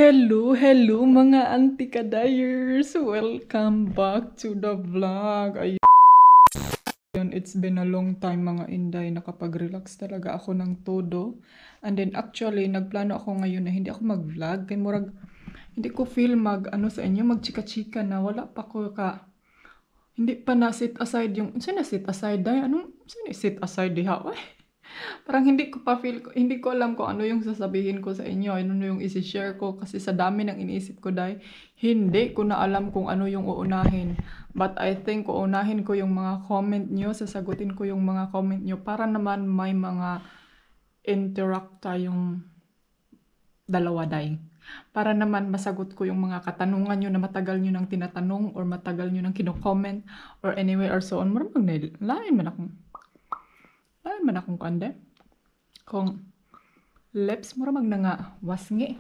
Hello mga anti-kadayers! Welcome back to the vlog. Ayun, it's been a long time mga inday. Nakapag-relax talaga ako ng todo. And then actually, nagplano ako ngayon na hindi ako mag-vlog. Kaya murag, hindi ko feel sa inyo, mag-chika-chika na. Wala pa ko hindi pa na-sit aside yung, saan na-sit aside day? Saan na-sit aside diha? Parang hindi ko pa feel, hindi ko alam kung ano yung sasabihin ko sa inyo, ano yung isi-share ko kasi sa dami ng iniisip ko dahil hindi ko na alam kung ano yung uunahin. But I think uunahin ko yung mga comment nyo, sasagutin ko yung mga comment nyo para naman may mga interact tayong dalawa dahil. Para naman masagot ko yung mga katanungan nyo na matagal nyo nang tinatanong or matagal nyo nang kino-comment or anyway or so on. Maraming lain man akong kande. Kung lips, maramag na nga wasngi.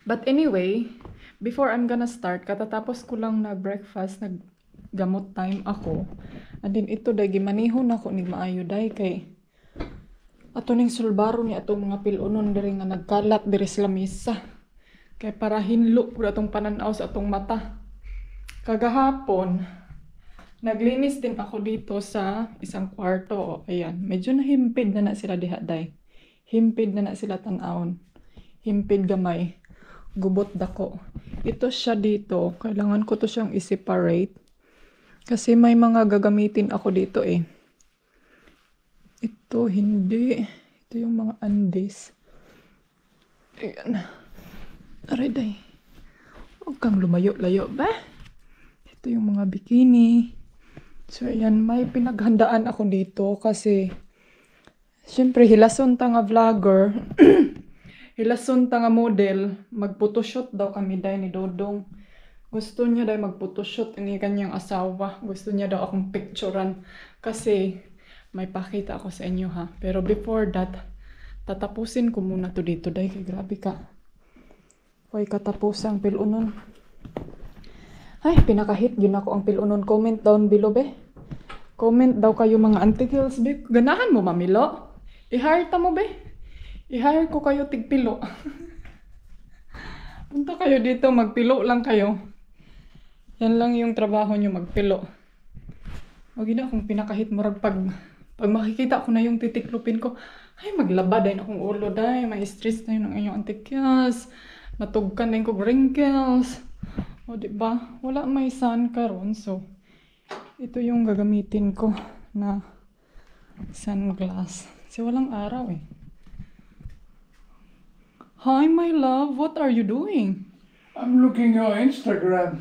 But anyway, before I'm gonna start, katatapos ko lang na breakfast, naggamot time ako. And then ito, dahil gimanihon ako ni maayo dahil kay ato ning sulbaro ni atong mga pilunon diri nga nagkalat diri sa lamisa. Kay para hinlo pud atong pananaw sa atong mata. Kagahapon, naglinis din ako dito sa isang kwarto. Ayan, medyo nahimpid na sila diha day. Himpid na sila tan-awon. Himpid gamay. Gubot dako. Ito siya dito. Kailangan ko to siyang i-separate. Kasi may mga gagamitin ako dito eh. Ito hindi. Ito yung mga undies. Ayan. Aray day. Huwag kang lumayo-layo ba? Ito yung mga bikini. So, ayan, may pinaghandaan ako dito kasi syempre, hilason ta nga vlogger, hilason ta nga model, mag-photoshoot daw kami dahil ni Dodong. Gusto niya dahil mag-photoshoot ni kanyang asawa. Gusto niya daw akong picturean kasi may pakita ako sa inyo ha. Pero before that, tatapusin ko muna to dito dahil kay grabe ka. Huwag katapusang pilunon. Ay, pinakahit yun ako ang pilunon. Comment down below, be. Comment daw kayo mga anti-kills, be. Ganahan mo, mamilo. I-hire ta mo, be. I-hire ko kayo tigpilo. Punta kayo dito, magpilo lang kayo. Yan lang yung trabaho nyo, magpilo. Huwag na akong pinakahit murag pag makikita ko na yung titiklupin ko, ay, maglaba dahil akong ulo dahil. May stress na yun ang inyong anti-kills. Natugkan na yung kong wrinkles. O diba? Wala may sun karon, so ito yung gagamitin ko na sunglass. Kasi walang araw eh. Hi my love, what are you doing? I'm looking your Instagram.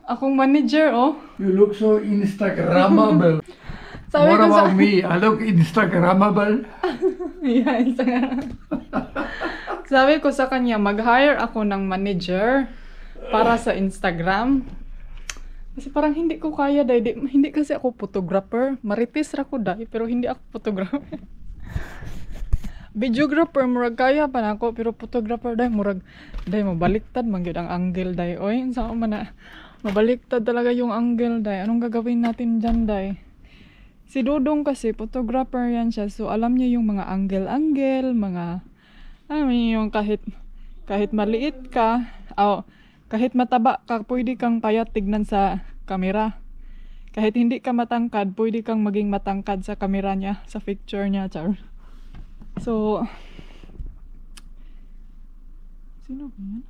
Akong manager, oh. You look so Instagrammable. Sabi What ko about me? I look Instagrammable. Yeah, sabi ko sa kanya, mag-hire ako ng manager para sa Instagram. Kasi parang hindi ko kaya dahil hindi kasi ako photographer. Marites ra ko dahil pero hindi ako photographer. Videographer murag kaya pa na ako pero photographer dahil murag dahil mabaliktad man gyud ang angle dahil. Oy, unsa man na mabaliktad talaga yung angle dahil. Anong gagawin natin diyan dahil? Si Dodong kasi photographer yan siya. So alam niya yung mga angle-angle, mga yung kahit maliit ka, kahit mataba ka, pwede kang payat tignan sa kamera. Kahit hindi ka matangkad, pwede kang maging matangkad sa kamera niya, sa picture niya, char. So, sino ba yan?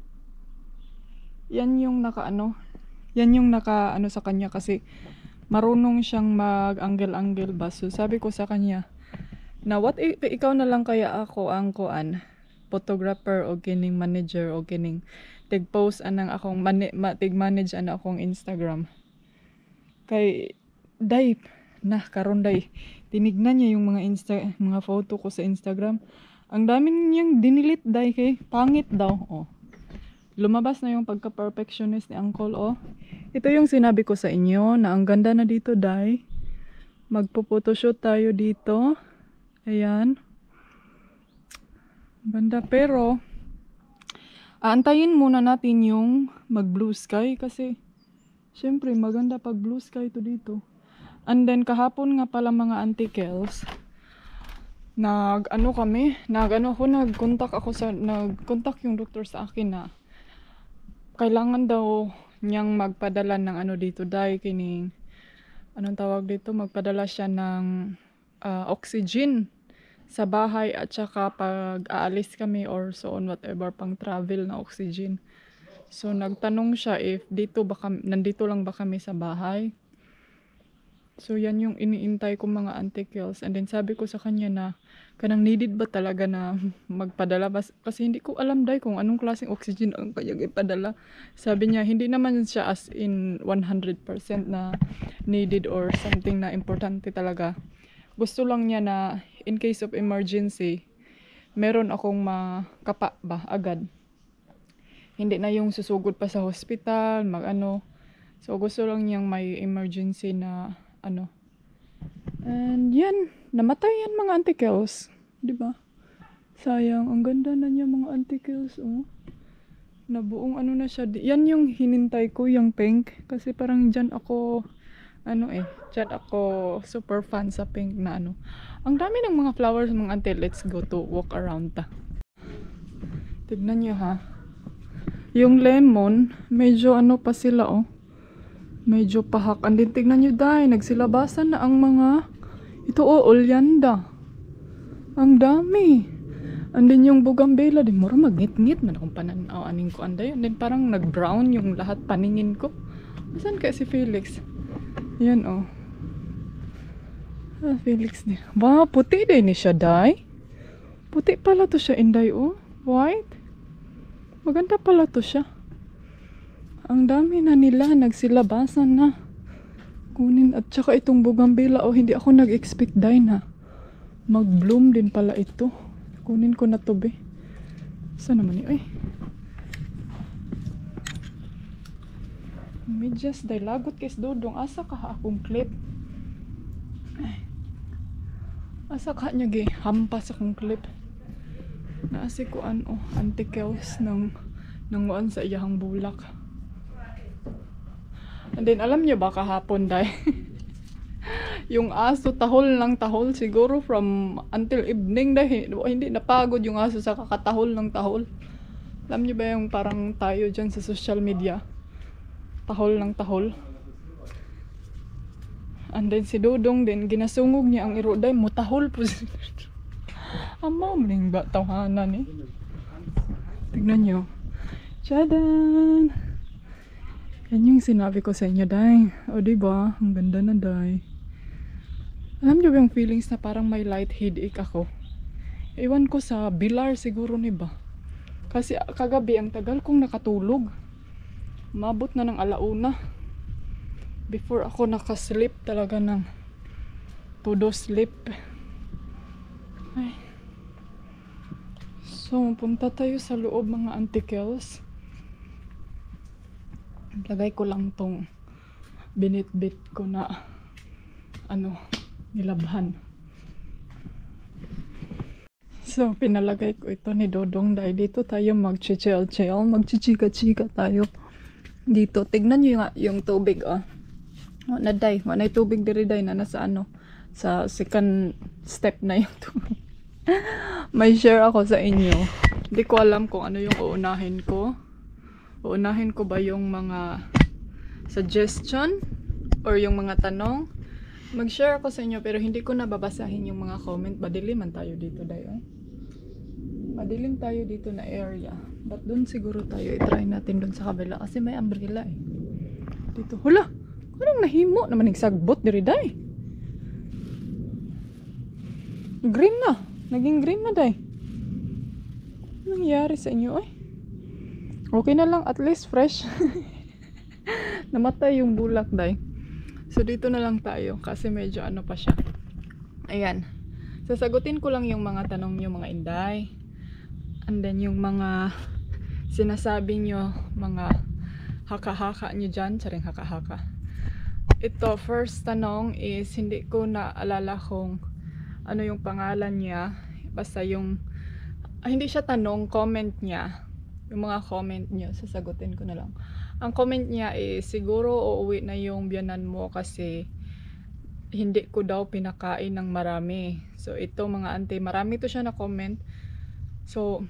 Yan yung naka sa kanya kasi marunong siyang mag-angle-angle ba. So, sabi ko sa kanya, na what if ikaw na lang kaya ako ang photographer o kining manager o kining tig-post anang akong tig-manage ana akong Instagram. Kay day karon day tinignan niya yung mga photo ko sa Instagram. Ang dami niyang dinilit day kay pangit daw. Oh. Lumabas na yung pagka-perfectionist ni Uncle, oh. Ito yung sinabi ko sa inyo na ang ganda na dito day. Magpo-photoshoot tayo dito. Ayan. Ganda pero aantayin muna natin yung mag-blue sky kasi syempre maganda pag blue sky to dito. And then kahapon nga pala mga anti-kills, nag-contact yung doktor sa akin na kailangan daw niyang magpadala ng ano dito dai kining anong tawag dito, magpadala siya ng oxygen sa bahay at saka pag aalis kami or so on whatever pang travel na oxygen. So nagtanong siya if nandito lang ba kami sa bahay. So yan yung iniintay ko mga antikils. And then sabi ko sa kanya na kanang needed ba talaga na magpadala kasi hindi ko alam dai kung anong klaseng oxygen ang kayang ipadala. Sabi niya hindi naman siya as in 100% na needed or something na importante talaga. Gusto lang niya na in case of emergency meron akong makapa ba agad. Hindi na yung susugod pa sa hospital, So gusto lang niyang may emergency na And yan, namatay yan mga antikils, 'di ba? Sayang, ang ganda na niya mga antikils, oh. Nabuong na siya. Yan yung hinintay ko, yung pink kasi parang diyan ako diyan ako super fan sa pink na Ang dami ng mga flowers mga ante, let's go to walk around ta. Tignan niyo ha. Yung lemon, medyo pa sila oh. Medyo pahak. Andin tignan nyo dahil nagsilabasan na ang mga ito oleanda. Ang dami. Andin yung bougainvillea din mura magngit-ngit man akong pananaw aning ko anday. And then parang nag-brown yung lahat paningin ko. Saan kaya si Felix? Yan oh. Felix din. Ba, puti din ni siya day. Puti pala to siya inday oh. White. Maganda pala to siya. Ang dami na nila, nagsilabasan na. Kunin, at saka itong bougainvillea, hindi ako nag-expect dahil na mag-bloom din pala ito. Kunin ko na to be. Saan naman yun? Medyas, dahil lagot kay Dodong. Asa ka akong clip? Asa ka niya hampas akong clip. Naasi ko antikels ng waan sa iyahang bulak. And then, alam niyo ba kahapon dahil yung aso tahol siguro from until evening dahil hindi napagod yung aso sa kakatahol ng tahol. Alam niyo ba yung parang tayo dyan sa social media? Tahol ng tahol. And then si Dodong din, ginasungog niya ang iro dahil mutahol po si Dodong. Amaw maling ba tawanan eh. Tignan niyo. Tchadan! Yan yung sinabi ko sa inyo, day. O, diba? Ang ganda na, day. Alam niyo ba yung feelings na parang may light headache ako? Ewan ko sa bilar siguro, ba? Kasi kagabi, ang tagal kong nakatulog. Mabot na ng alauna. Before ako nakasleep talaga ng todo sleep. Ay. So, punta tayo sa loob mga antikels. Lagay ko lang tong binit-bit ko na nilabhan. So, pinalagay ko ito ni Dodong dahil dito tayo mag-chichel-chel, magchichika-chika tayo. Dito, tignan nyo yung tubig, oh. Wala na tubig diri day na nasa sa second step na yung tubig. May share ako sa inyo. Hindi ko alam kung ano yung uunahin ko. Uunahin ko ba yung mga suggestion or yung mga tanong? Mag-share ako sa inyo pero hindi ko na babasahin yung mga comment. Madilim tayo dito dayo. Madilim tayo dito na area. But dun siguro tayo i-try natin dun sa kabila kasi may umbrella eh. Dito. Hala! Anong nahimo naman yung sagbot diri day? Green na. Naging green na day. Anong nangyari sa inyo eh? Okay na lang, at least fresh. Namatay yung bulak day. So dito na lang tayo kasi medyo pa siya. Ayan. Sasagutin ko lang yung mga tanong nyo mga inday. And then yung mga sinasabi nyo, mga haka-haka nyo dyan. Saring haka-haka. Ito, first tanong is hindi ko naalala kung ano yung pangalan niya. Basta yung hindi siya tanong, comment niya. Yung mga comment niyo, sasagutin ko na lang. Ang comment niya is siguro uuwi na yung biyanan mo kasi hindi ko daw pinakain ng marami. So ito mga ante, marami to siya na comment. So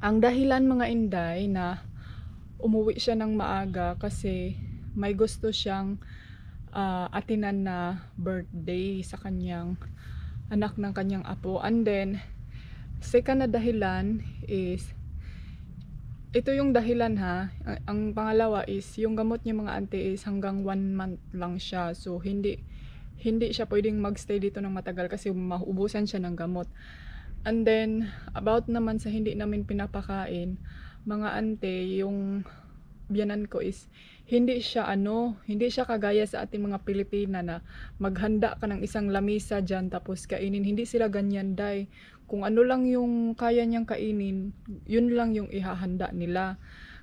ang dahilan mga inday na umuwi siya ng maaga kasi may gusto siyang atinan na birthday sa kanyang anak ng kanyang apo. And then second na dahilan is ito yung dahilan ha. Ang pangalawa is yung gamot niya mga ante is hanggang 1 month lang siya. So hindi siya pwedeng magstay dito ng matagal kasi maubusan siya ng gamot. And then about naman sa hindi namin pinapakain, mga ante, yung biyanan ko is hindi siya kagaya sa ating mga Pilipina na maghanda ka ng isang lamisa dyan tapos kainin. Hindi sila ganyan day. Kung ano lang yung kaya niyang kainin, yun lang yung ihahanda nila.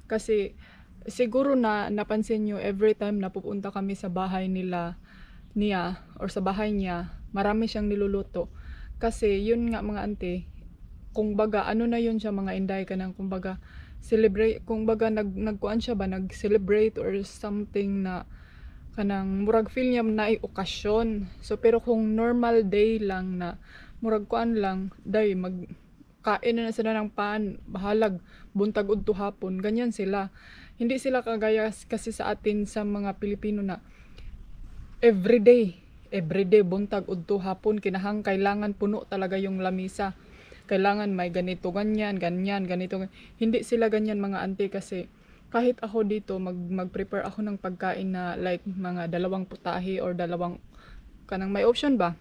Kasi siguro na napansin nyo every time na pupunta kami sa bahay niya or sa bahay niya, marami siyang niluluto. Kasi yun nga mga ante, kung baga ano na yun siya mga inday ka nang kung baga celebrate, kung baga nagkuan siya ba, nag-celebrate or something na kanang murag feel niya na okasyon. So pero kung normal day lang na murag kuan lang, day magkain na sila ng pan, bahalag, buntag udto hapon, ganyan sila. Hindi sila kagaya kasi sa atin sa mga Pilipino na everyday buntag udto hapon, kailangan puno talaga yung lamisa. Kailangan may ganito, ganyan, ganito. Hindi sila ganyan mga ante kasi kahit ako dito mag-prepare ako ng pagkain na like mga 2 putahe or 2 kanang may option ba?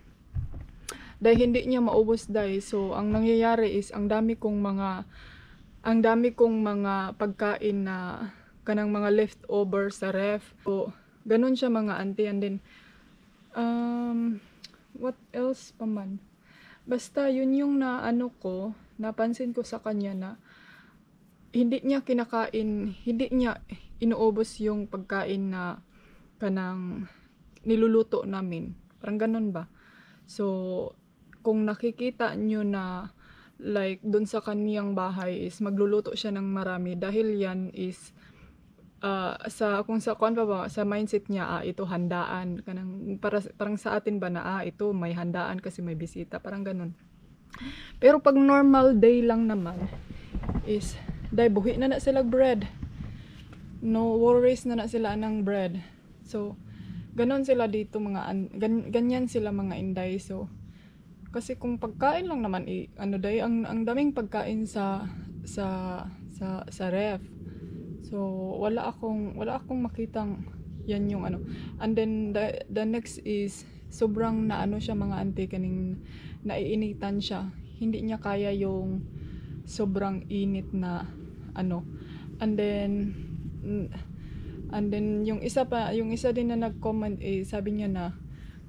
Dahil hindi niya maubos dahil. So ang nangyayari is ang dami kong mga pagkain na kanang mga leftover sa ref. So ganun siya mga ante. And then what else pa man? Basta yun yung napansin ko sa kanya na hindi niya kinakain, hindi niya inuubos yung pagkain na kanang niluluto namin. Parang ganun ba? So kung nakikita nyo na like dun sa kaniyang bahay is magluluto siya ng marami dahil yan is sa mindset niya ito handaan kanang parang sa atin ba na ito may handaan kasi may bisita, parang ganun. Pero pag normal day lang naman is dahil buhi na sila bread, no worries na sila ng bread. So ganon sila dito ganyan sila mga inday. So kasi kung pagkain lang naman ang daming pagkain sa ref. So wala akong makitang yan yung And then the next is sobrang siya mga ante, kaning naiinitan siya. Hindi niya kaya yung sobrang init na And then yung isa din na nag-comment sabi niya na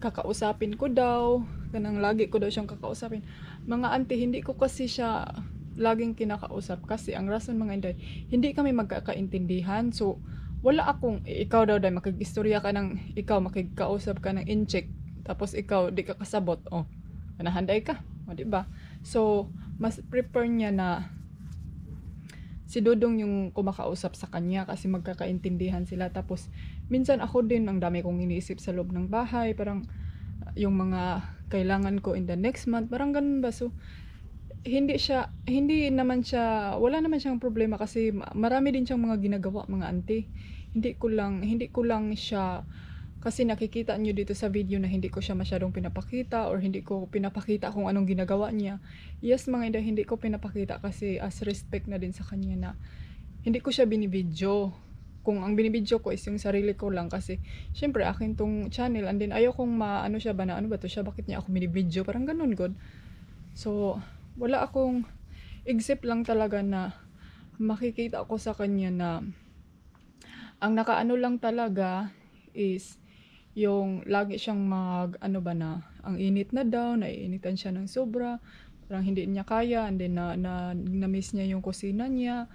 kakausapin ko daw, kanang lagi ko daw siyang kakausapin. Mga ante, hindi ko kasi siya laging kinakausap kasi ang rason mga inday, hindi kami magkakaintindihan. So wala akong ikaw daw dahil makikistorya ka ng ikaw, makikausap ka ng incheck, tapos ikaw di ka kasabot, manahanday ka, di ba? So mas prefer niya na si Dudong yung kumakausap sa kanya kasi magkakaintindihan sila. Tapos minsan ako din, ang dami kong iniisip sa loob ng bahay, parang yung mga kailangan ko in the next month, parang ganun ba. So wala naman siyang problema kasi marami din siyang mga ginagawa mga ante. Hindi ko lang siya, kasi nakikita nyo dito sa video na hindi ko siya masyadong pinapakita or hindi ko pinapakita kung anong ginagawa niya. Yes mga inday, hindi ko pinapakita kasi as respect na din sa kanya na hindi ko siya binibidyo. Kung ang binibidyo ko is yung sarili ko lang kasi syempre akin tong channel, and then ayaw kong siya ba na ba to siya, bakit niya ako binibidyo, parang ganun god. So wala akong except lang talaga na makikita ko sa kanya na ang nakaano lang talaga is yung lagi siyang ang init na daw, naiinitan siya ng sobra, parang hindi niya kaya, and then na-miss niya yung kusina niya,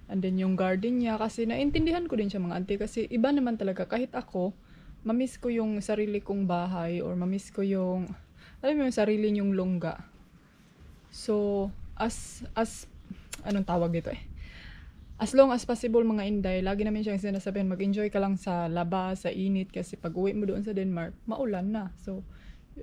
and then yung garden niya, kasi naintindihan ko din siya mga ante, kasi iba naman talaga, kahit ako, mamiss ko yung sarili kong bahay, or mamiss ko yung, alam mo yung sarili niyong lungga. So, as anong tawag dito as long as possible mga Inday, lagi namin siyang sinasabihan, mag-enjoy ka lang sa labas, sa init, kasi pag uwi mo doon sa Denmark, maulan na. So,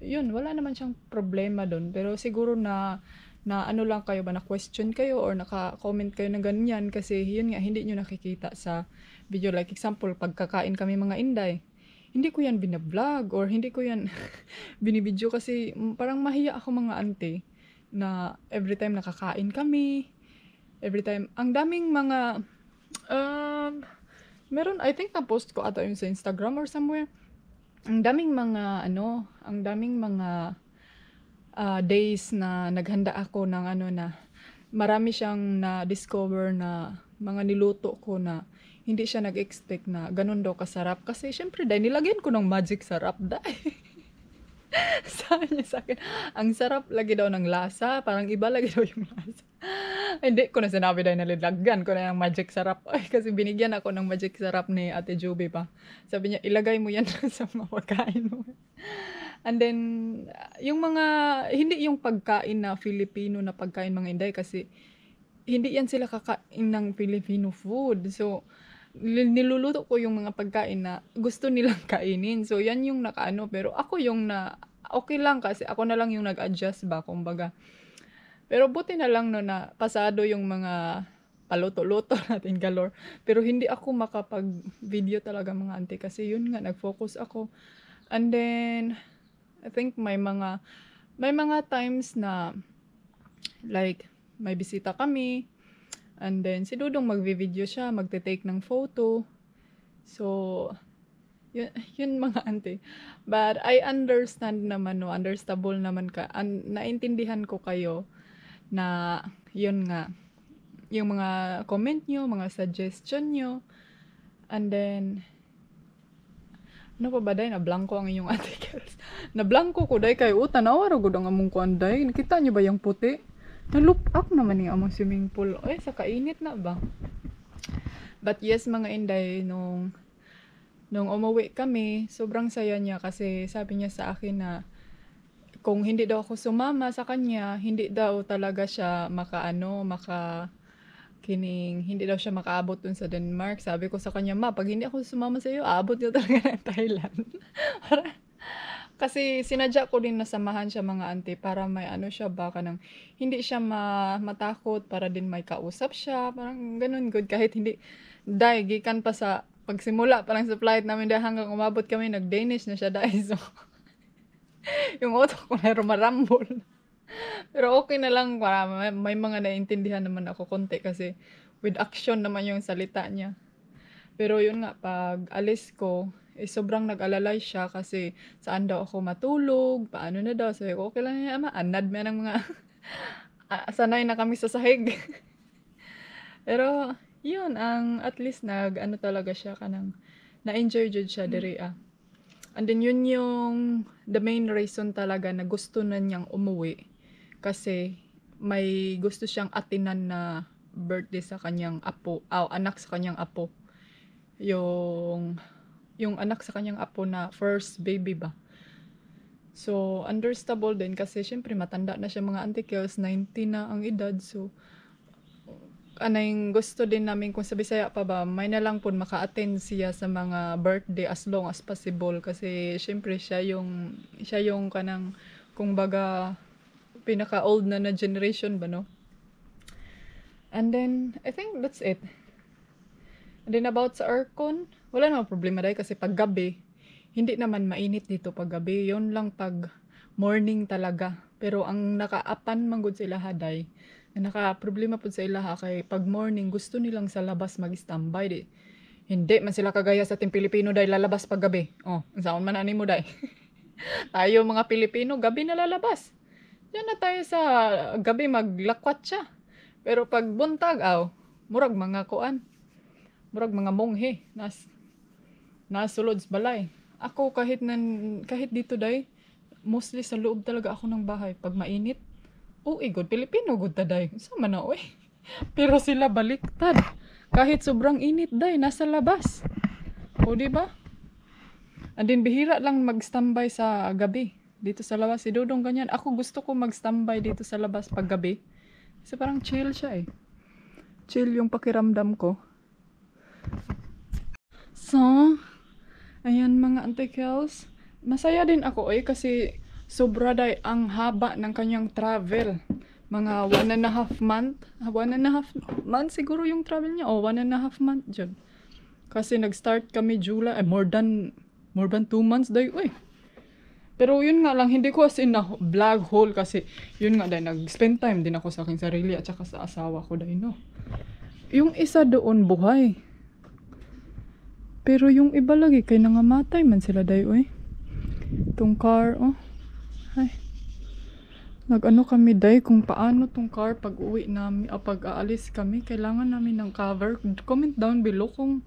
yun, wala naman siyang problema doon. Pero siguro na ano lang kayo ba, na question kayo or naka-comment kayo na ganyan kasi yun nga, hindi nyo nakikita sa video. Like example, pagkakain kami mga Inday, hindi ko yan binablog or hindi ko yan binibidyo kasi parang mahiya ako mga ante na every time nakakain kami, every time, ang daming mga, meron, I think na-post ko ata yun sa Instagram or somewhere, ang daming mga, ang daming mga days na naghanda ako ng na, marami siyang na-discover na mga niluto ko na hindi siya nag-expect na ganun daw kasarap. Kasi syempre, dahil nilagyan ko ng magic sarap, dahil. Sabi niya sa akin, ang sarap lagi daw ng lasa, parang iba lagi daw yung lasa. Hindi ko na sinabi dahil nalilagyan ko na yung magic sarap. Ay, kasi binigyan ako ng magic sarap ni Ate Juby pa. Sabi niya, ilagay mo yan sa mga pagkain mo. And then, yung mga, hindi yung pagkain na Filipino na pagkain mga Inday kasi hindi yan sila kakain ng Filipino food. So, niluluto ko yung mga pagkain na gusto nilang kainin. So, yan yung nakaano. Pero ako yung okay lang kasi ako na lang yung nag-adjust ba, kumbaga. Pero buti na lang no na pasado yung mga paluto-luto natin galore. Pero hindi ako makapag-video talaga mga ante kasi yun nga, nag-focus ako. And then, I think may mga times na like, may bisita kami. And then, si Dudong magvi-video siya, magte-take ng photo. So, yun mga ante. But I understand naman, no, understandable naman ka. Naintindihan ko kayo na, yun nga, yung mga comment nyo, mga suggestion nyo. And then, ano pa ba, day? Na-blanco ang inyong articles. Na-blanco ko, day, kayo. Tanawa, ragod ang among kuan, day. Nakita nyo ba yung puti? Na-loop up naman yung among swimming pool. Ay, sa kainit na ba? But yes, mga Inday, nung umuwi kami, sobrang saya niya kasi sabi niya sa akin na kung hindi daw ako sumama sa kanya, hindi daw talaga siya hindi daw siya makaabot dun sa Denmark. Sabi ko sa kanya, ma, pag hindi ako sumama sa iyo, aabot niyo talaga ng Thailand. Kasi sinadya ko din na samahan siya mga ante para may siya baka nang hindi siya matakot, para din may kausap siya, parang ganun good kahit hindi gikan pa sa pagsimula pa lang sa flight namin dahil hanggang umabot kami nag-Danish na siya dahil so yung auto ko na marambol. Pero okay na lang para may mga naiintindihan naman ako konti kasi with action naman yung salita niya. Pero yun nga, pag alis ko, sobrang nag-alalay siya kasi saan daw ako matulog, paano na daw. Sabi ko, okay lang yan, ama. Anad mo ng mga sanay na kami sa sahig. Pero, yun, at least talaga siya kanang na-enjoy jud siya diri And then yun yung the main reason talaga na gusto na niyang umuwi kasi may gusto siyang atinan na birthday sa kanyang apo, anak sa kanyang apo. Yung anak sa kanyang apo na first baby ba. So, understandable din kasi syempre matanda na siya mga auntie Kels, 90 na ang edad. So, gusto din namin kung sa Bisaya pa ba, may na lang po maka-attend siya sa mga birthday as long as possible kasi syempre siya yung kanang kung baga pinaka-old na generation ba, no? And then, I think that's it. And then about sa aircon, wala namang problema dahil kasi pag gabi, hindi naman mainit dito pag gabi. Yun lang pag morning talaga. Pero ang nakaapan manggod sa ilaha day, naka-problema po sa ilaha kay pag morning gusto nilang sa labas mag-standby di. Hindi man sila kagaya sa ating Pilipino day lalabas pag gabi. Oh, saan man ani mo day. Tayo mga Pilipino gabi na lalabas. Diyan na tayo sa gabi maglakwat siya. Pero pag buntag murag mga kuan. Murag mga monghe nasulod sa balay. Ako kahit dito day, mostly sa loob talaga ako ng bahay. Pag mainit, good Pilipino good taday. Sama na Pero sila baliktad. Kahit sobrang init day, nasa labas. O di ba? And then bihira lang mag-standby sa gabi dito sa labas. Si Dodong ganyan. Ako gusto ko mag-standby dito sa labas pag gabi. Kasi parang chill siya chill yung pakiramdam ko. So, ayan mga antikels. Masaya din ako kasi sobra day ang haba ng kanyang travel. Mga 1.5 month. 1.5 month siguro yung travel niya. O, 1.5 month dyan. Kasi nag-start kami July. More than 2 months day. Uy. Pero yun nga lang, hindi ko as in na vlog haul kasi yun nga day, nag-spend time din ako sa aking sarili at saka sa asawa ko day, no. Yung isa doon buhay. Pero yung iba lagi kay nangamatay man sila day, uy. Itong car, oh. Ay. Nag-ano kami day kung paano tong car pag uwi namin, pag aalis kami, kailangan namin ng cover. Comment down below kung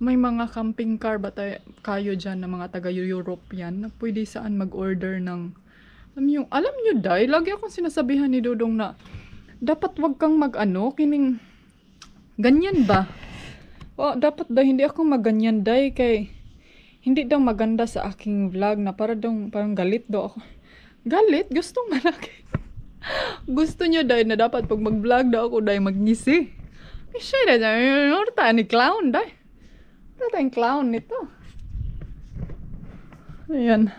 may mga camping car ba kayo dyan na mga taga-Europe yan na pwede saan mag-order ng alam nyo day, lagi akong sinasabihan ni Dodong na dapat wag kang mag-ano, kining ganyan ba? O, dapat day, hindi ako mag-ganyan day kay hindi daw maganda sa aking vlog na parang galit daw ako. Galit? Gustong malaki. Gusto nyo day na dapat pag mag-vlog daw ako day magngisi. Siya day, orta ni clown day. Tayong clown nito. Ayan.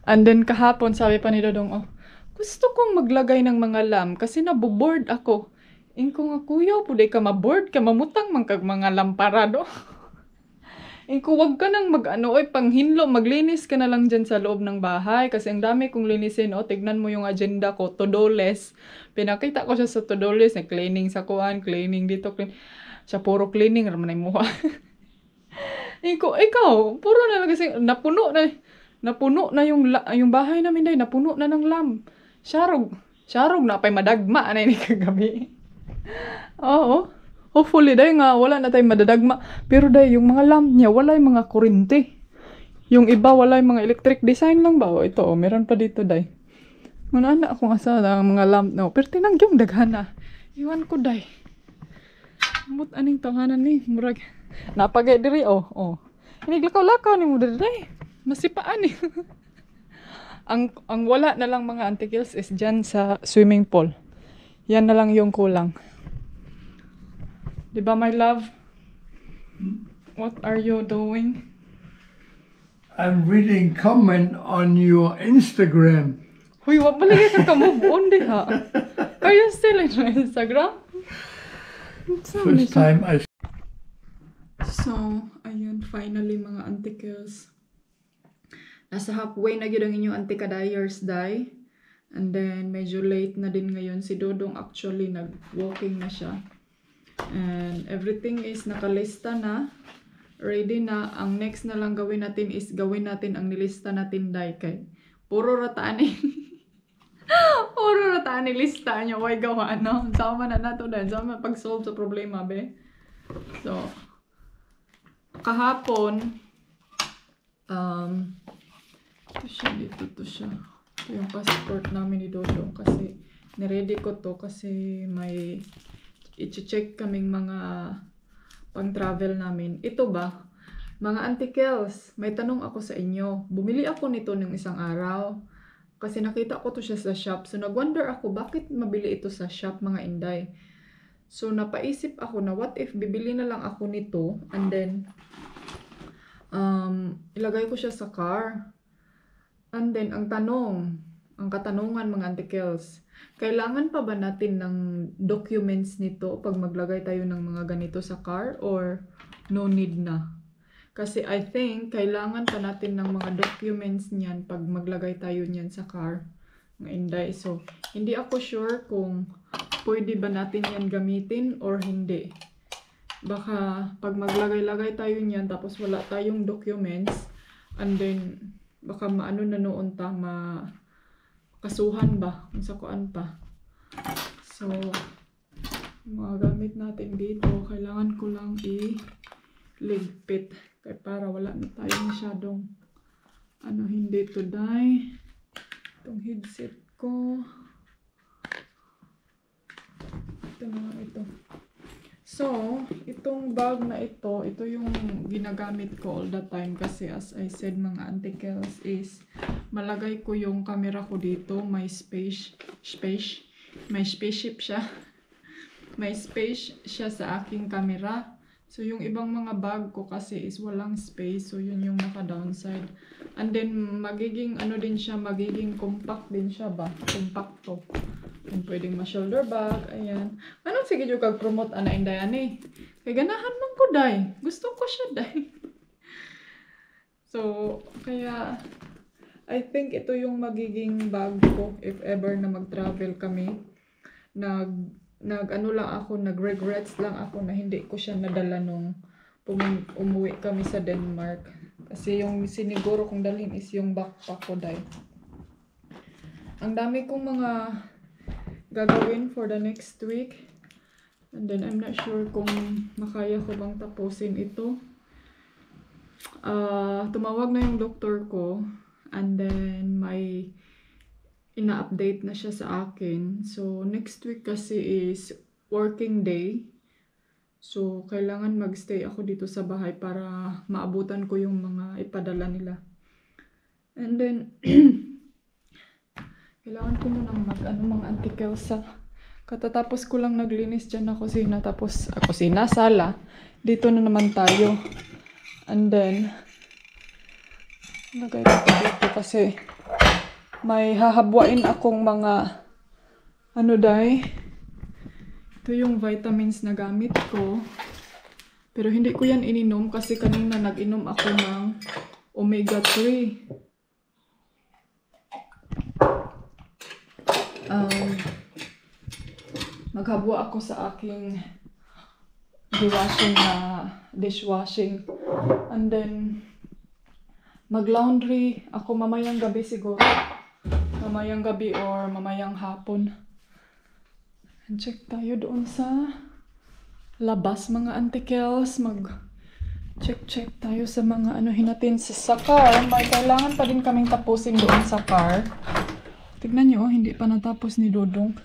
And then kahapon, sabi pa ni Dodong, oh, gusto kong maglagay ng mga lamp kasi naboboard ako. Inko nga, kuya, puday ka maboard ka, mamutang man kag mga lamparado. Inko, wag ka nang panghinlo, maglinis ka na lang dyan sa loob ng bahay kasi ang dami kong linisin, oh, tignan mo yung agenda ko, to-do list. Pinakita ko siya sa to-do list, na cleaning sa kuan, cleaning dito, siya puro cleaning, raman ay muha. Ikaw, puro na lang kasi napuno na yung bahay namin day, napuno na ng lamp. Syarog na pay madagma na ini kagabi. Oo. Hopefully day nga wala na tayong madadagma. Pero day yung mga lamp niya wala yung mga kuryente. Yung iba wala yung mga electric design lang ba? O, ito meron pa dito day. Muna na akong asa ng mga lamp no. Pero tinangyong daghana. Iwan ko day. Mut aning tanganan ni murag napagay diri oh. Hiniglakaw-lakaw ni mo diri. Masipaan eh. ang wala na lang mga antikils is dyan sa swimming pool. Yan na lang yung kulang. 'Di ba my love? What are you doing? I'm reading comment on your Instagram. Huy, wa ba lagi ka move on di ha? Are you still in Instagram? First time I So, ayun, finally mga antikils. Nasa halfway na yun ang inyong antika-dyers day. And then, medyo late na din ngayon. Si Dodong actually nag-walking na siya. And everything is nakalista na. Ready na. Ang next na lang gawin natin is gawin natin ang nilista natin day kay. Puro rataan eh. Puro rataan ni lista niya. Why gawa, no? Sama na nato dahil. Sama pag-solve sa problema, be. So, kahapon, ito siya. Ito yung passport namin ni Dodong kasi niready ko to kasi may i-check kaming mga pang-travel namin. Ito ba? Mga antikels, may tanong ako sa inyo. Bumili ako nito ng isang araw kasi nakita ko to siya sa shop. So nag-wonder ako bakit mabili ito sa shop mga inday. So napaisip ako na what if bibili na lang ako nito and then ilagay ko siya sa car. And then, ang katanungan mga antikels, kailangan pa ba natin ng documents nito pag maglagay tayo ng mga ganito sa car or no need na? Kasi I think, kailangan pa natin ng mga documents niyan pag maglagay tayo niyan sa car. Mga inday. So, hindi ako sure kung pwede ba natin yan gamitin or hindi. Baka pag maglagay-lagay tayo niyan tapos wala tayong documents and then baka maano na noon ta kasuhan ba kung sa kuan pa. So mga gamit natin dito kailangan ko lang i-ligpit kaya para wala na tayo masyadong hindi to die. Itong headset ko ito. So, itong bag na ito yung ginagamit ko all the time kasi as I said mga antikels is malagay ko yung camera ko dito, may spaceship siya. may space siya sa aking camera. So, yung ibang mga bag ko kasi is walang space. So, yun yung naka-downside. And then, magiging, ano din siya, magiging compact din siya ba? Compacto. Kung pwedeng ma-shoulder bag. Ayan. Anong sige yung kag-promote, ana, inday, ani? Kaya ganahan man ko, day. Gusto ko siya, day. So, kaya, I think ito yung magiging bag ko if ever na mag-travel kami. Nag-ano lang ako, nag-regrets lang ako na hindi ko siya nadala nung umuwi kami sa Denmark. Kasi yung siniguro kong dalhin is yung backpack ko, day. Ang dami kong mga gagawin for the next week. And then, I'm not sure kung makaya ko bang tapusin ito. Tumawag na yung doktor ko. And then, may ina-update na siya sa akin. So, next week kasi is working day. So, kailangan magstay ako dito sa bahay para maabutan ko yung mga ipadala nila. And then, kailangan ko munang mga anti-kelsa. Katatapos ko lang naglinis dyan na kusina. Tapos, kusina, sala. Dito na naman tayo. And then, lagay ko dito kasi may hahabwain akong mga ito yung vitamins na gamit ko, pero hindi ko yan ininom kasi kanina nag-inom ako ng omega 3. Maghabwa ako sa aking dishwashing, and then mag-laundry ako mamayang gabi siguro. Mamayang gabi or mamayang hapon. Check tayo doon sa labas, mga antikels. Mag-check tayo sa mga hinatin sa car. May kailangan pa din kaming tapusin doon sa car. Tignan nyo, hindi pa natapos ni Dodong.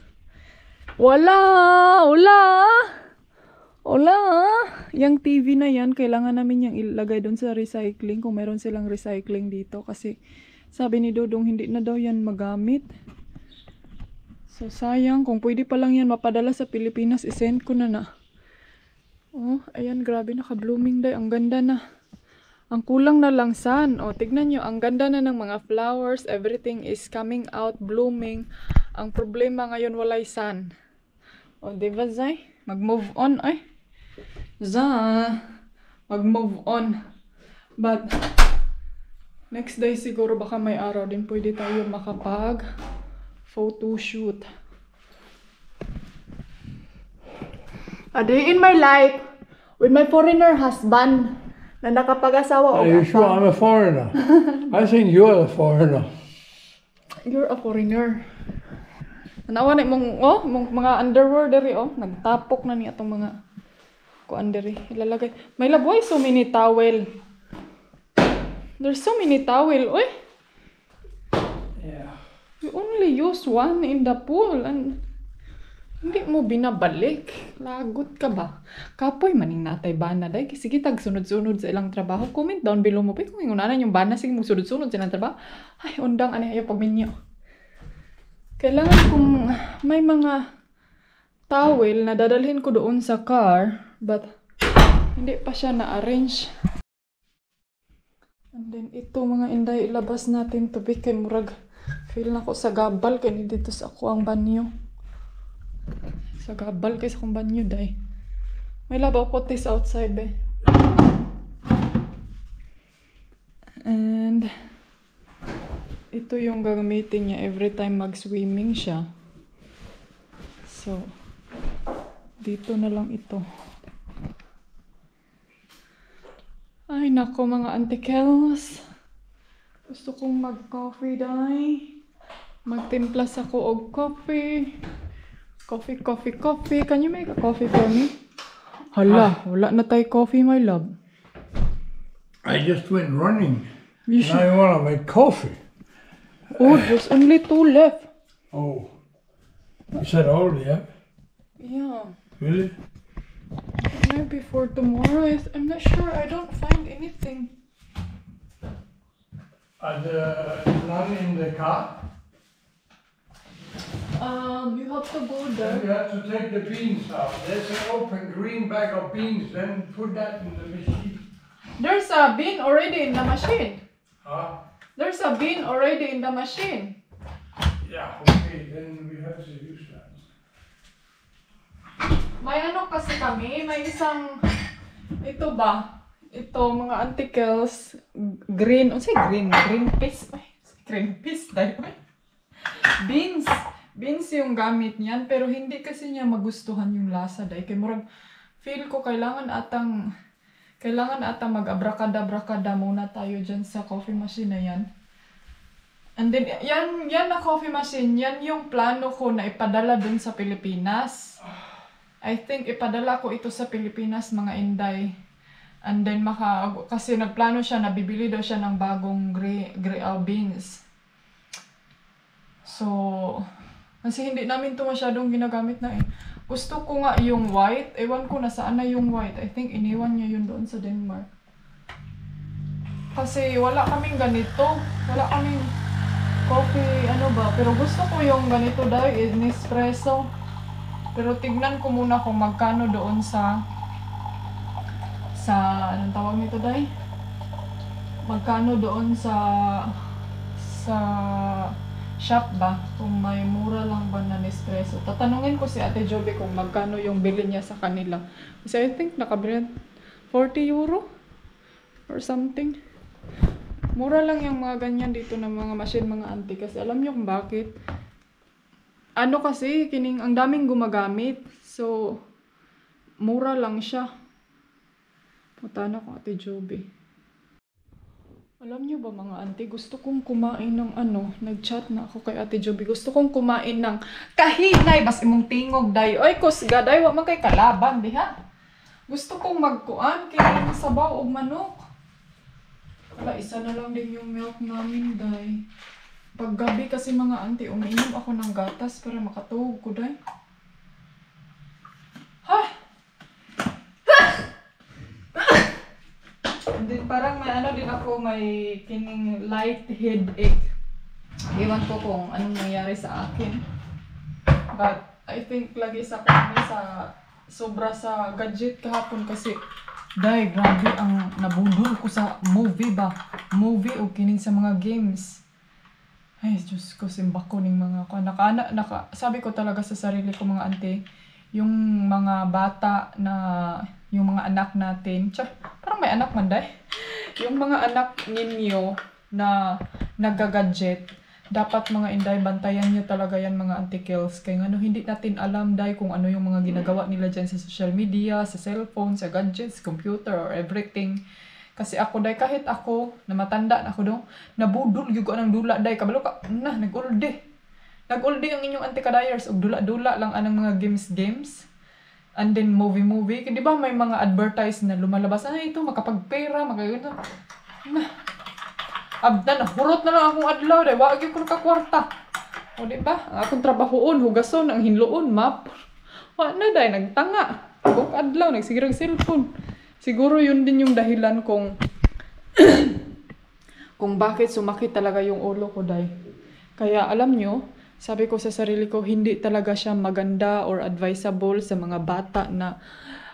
Wala! Yung TV na yan, kailangan namin yung ilagay doon sa recycling. Kung meron silang recycling dito. Kasi sabi ni Dodong, hindi na daw yan magamit. So, sayang. Kung pwede pa lang yan mapadala sa Pilipinas, isend ko na. Oh, ayan, grabe, naka-blooming day. Ang ganda na. Ang kulang na lang sun. Oh, tignan nyo, ang ganda na ng mga flowers. Everything is coming out, blooming. Ang problema ngayon, walay sun. Oh, diba, Zay? Mag-move on, ay. Mag-move on. But, next day siguro baka may araw din pwede tayo makapag photo shoot. A day in my life with my foreigner husband na nakapag-asawa. Are you sure I'm a foreigner? I think you're a foreigner. You're a foreigner. Tanawa na mong mga underwear diri, nagtapok na niya itong mga kuan diri. Ilalagay. My love, why so many towel? There's so many towel, oy. Yeah. You only use one in the pool and hindi mo binabalik. Lagot ka ba? Kapoy maning natay bana day. Sige tag sunod-sunod sa ilang trabaho. Comment down below mo pa kung ingunanan yung bana sige mo sunod-sunod sa ilang trabaho. Ay, undang ani ayo pagminyo. Kailangan kung may mga towel na dadalhin ko doon sa car, but hindi pa siya na-arrange. And then ito mga inday, ilabas natin to be kay murag feel na ko sa gabal kay dito sa ako ang banyo. Sa gabal kay sa akong banyo day. May labaw ko this outside be. And ito yung gagamitin niya every time mag-swimming siya. So, dito na lang ito. Ay, nako mga antikels. Gusto kong mag-coffee day. Magtimplas ako og coffee. Coffee. Can you make a coffee for me? Hala, wala na tayo coffee, my love. I just went running. You And I want to make coffee. Oh, there's only 2 left. Oh. You said all, yeah? Yeah. Really? Maybe for tomorrow. I'm not sure. I don't find anything. Are the none in the car? You have to go Then you there. have to take the beans out. There's an open green bag of beans. Then put that in the machine. There's a bean already in the machine. Huh? There's a bean already in the machine. Yeah, okay. Then we have to use that. May ano kasi kami, may isang, ito ba? Ito, mga anticles, green, green peas. Ay, green peas, dahil. Beans. Beans yung gamit niyan, pero hindi kasi niya magustuhan yung lasa, dahil. Kaya murag, feel ko kailangan atang mag-abrakada-brakada muna tayo dyan sa coffee machine na yan. And then, yan na coffee machine, yan yung plano ko na ipadala dun sa Pilipinas. I think ipadala ko ito sa Pilipinas, mga Inday. And then kasi nagplano siya na bibili daw siya ng bagong Grial beans. So, kasi hindi namin ito masyadong ginagamit na eh. Gusto ko nga yung white. Ewan ko na saan na yung white. I think iniwan niya yun doon sa Denmark. Kasi wala kaming ganito. Wala kaming coffee, Pero gusto ko yung ganito dahil Nespresso. Pero tignan ko muna kung magkano doon sa anong tawag nito dahil? Magkano doon sa shop ba? Kung may mura lang ba na Nespresso. Tatanungin ko si Ate Joby kung magkano yung bili niya sa kanila. Kasi I think nakabili 40 euro or something. Mura lang yung mga ganyan dito ng mga machine, mga auntie. Kasi alam niyo kung bakit? Kasi, ang daming gumagamit. So, mura lang siya. Punta na ko Ate Joby. Alam niyo ba mga auntie, gusto kong kumain ng nag-chat na ako kay Ate Joby. Gusto kong kumain ng kahinay, bas imong tingog day. Oy, kusga day, wa man kay kalaban, diha. Gusto kong magkuan, kaya sabaw o manok. Wala, isa na lang din yung milk namin, day. Paggabi kasi mga auntie, umiinom ako ng gatas para makatulog ko, day. Ha! And then parang may kining light headache. Iwan ko kung anong nangyari sa akin. But I think lagi sa sobra sa gadget kahapon kasi day, grabe ang nabudol ko sa movie ba? Movie o kining sa mga games. Ay, Diyos ko, simba ko ning mga sabi ko talaga sa sarili ko mga auntie, yung mga bata na, yung mga anak natin, parang may anak man day, yung mga anak ninyo na nagagadget, dapat mga Inday, bantayan nyo talaga yan mga auntie kills. Kaya hindi natin alam day kung ano yung mga ginagawa nila dyan sa social media, sa cellphone, sa gadgets, computer, or everything. Kasi ako day, kahit ako, na matanda na ako daw, nabudol yung ng dula day, kabalo ka, nag-uldi. Nag-uldi ang inyong anti-kadayers, og dula-dula lang anang mga games. And then movie. Di ba may mga advertise na lumalabas, ito, makapagpera, makagano. Abda na, hurot na lang akong adlaw day, wag yung kakwarta. O di ba, ang akong trabahoon, hugason, ang hinloon, map. Wag na day, nagtanga. Buk adlaw, nagsigirang cellphone. Siguro yun din yung dahilan kung bakit sumakit talaga yung ulo ko, day. Kaya alam nyo, sabi ko sa sarili ko, hindi talaga siya maganda or advisable sa mga bata na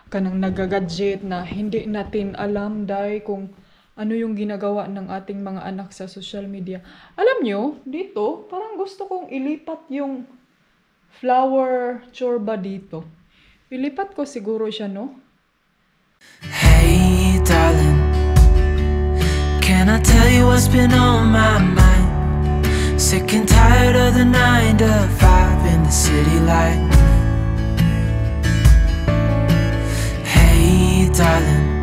kanang nagagadget na hindi natin alam, day, kung ano yung ginagawa ng ating mga anak sa social media. Alam nyo, dito, parang gusto kong ilipat yung flower chorba dito. Ilipat ko siguro siya, no? Hey darling, can I tell you what's been on my mind? Sick and tired of the 9 to 5 in the city light. Hey darling,